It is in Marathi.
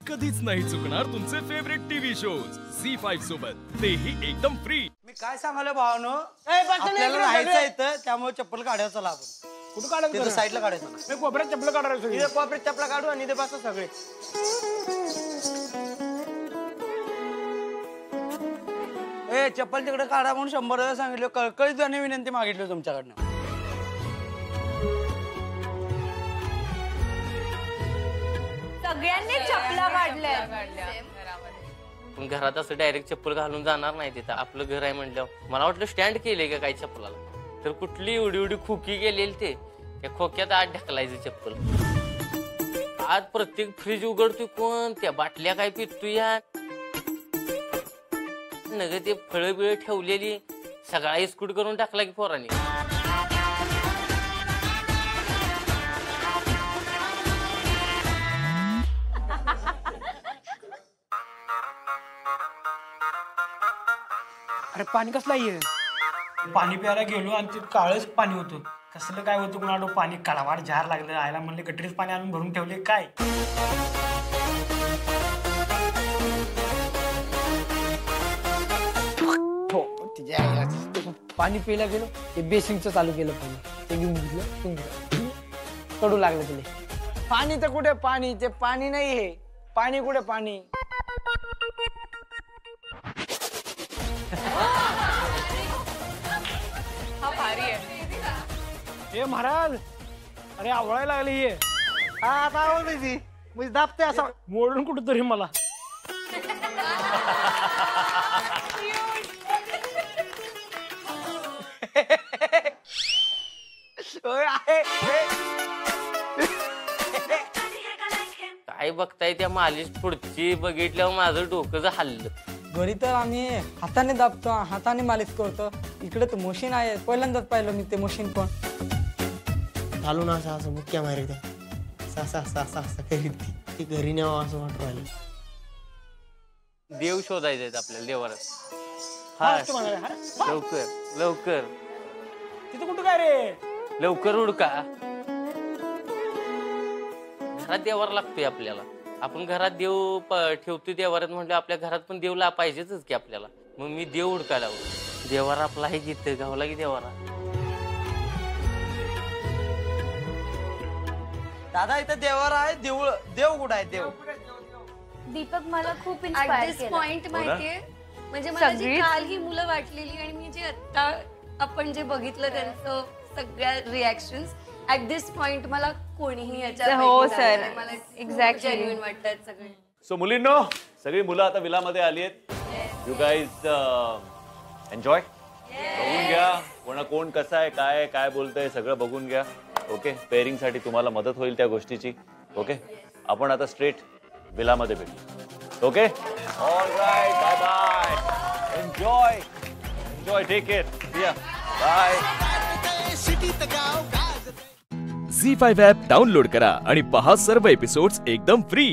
कधीच नाही चुकणार तुमचे फेवरेट टीव्ही शोज झी5 सोबत, तेही एकदम फ्री। मी काय सांगायला भावानो, आपल्याला राहायचं इथं, त्यामुळे चप्पल काढायचं चला आपण। कुठं काढायचं? तिथं साईडला काढायचं। मी कोपऱ्यात चप्पल काढायचं, इथे कोपऱ्यात चप्पल काढू आणि इथे बसा सगळे। ए चप्पल तिकडे काढा म्हणून 100 वेळा सांगितलं, कळकळीत जाणे विनंती मागितली तुमच्याकडनं। सगळ्यांनी चपला काढल्या। पण घरात असं डायरेक्ट चप्पल घालून जाणार नाही तिथं, आपलं घर आहे म्हणल्यावर। मला वाटलं स्टँड केले का काही चप्पलाला, तर कुठली एवढी खोकी गेलेली ते त्या खोक्यात आत ढकलायचं चप्पल। आज प्रत्येक फ्रीज उघडतोय कोण, त्या बाटल्या काय पितोय या नग, ते फळं बिळ ठेवलेली सगळा इस्कूट करून टाकला की पोरांनी। अरे पाणी कसलं आहे? पाणी प्यायला गेलो आणि ते काळच पाणी होतं। कसलं काय होतं कुणाला पाणी काळावाड झार लागलं, आयला म्हणले गटरीच पाणी आणून भरून ठेवले काय। पाणी प्यायला गेलो, ते बेसिंगचं चालू केलं पाणी, ते घेऊन घेतलं, कडू लागलं तुला। पाणी तर कुठे पाणी, ते पाणी नाही, हे पाणी कुठे पाणी। हे महाराज, अरे आवळायला लागली हे। हा आता आवडली ती दाबते असं मोडून कुठं तरी मला। काय बघताय त्या मालिश पुढची बघितल्यावर माझं डोकं हल्लं। घरी तर आम्ही हाताने दाबतो, हाताने मालिश करतो। इकडे तर मशीन आहे, पहिल्यांदाच पाहिलं मी ते मशीन पण। घालून असं असं मुक्या मारी त्या असं करीत ती घरी न्यावं असं वाटू राहिलं। देव शोधायचे आपल्याला देवाला। हा लवकर लवकर, तिथं कुठं काय रे? लवकर उडका। घरात देवारा लागतोय आपल्याला, आपण घरात देव ठेवतोय देवारात म्हणलं, आपल्या घरात पण देवला पाहिजेच की आपल्याला। मग मी देव उडकायला लावलो। देवारा आपला आहे गीत गावला की देवारा। दादा इथं देवर आहे, देऊळ देव कुठं आहे? देव दीपक मला खूप इन्स्पायर केलं। पॉइंट माहितीये, म्हणजे मला जी काल ही मुलं वाटलेली आणि मी जे आता आपण जे बघितलं त्यांचं सगळ्या रिॲक्शन्स ऍट दिस पॉइंट मला कोणीही याच्या हो सर, मला एक्झॅक्टली जेन्युइन वाटतात सगळे। सो मुलींनो, सगळी मुलं आता विलामध्ये आली आहेत। यू गाईज एन्जॉय, बघून घ्या कोण कसं आहे, काय काय बोलतंय सगळं बघून घ्या। ओके, पेअरिंग साठी तुम्हाला मदत होईल त्या गोष्टीची। ओके, आपण आता स्ट्रेट विलामध्ये भेटू। Okay, all right, bye bye, enjoy enjoy, take care, या बाय। झी5 ॲप डाउनलोड करा आणि पहा सर्व एपिसोड्स एकदम फ्री।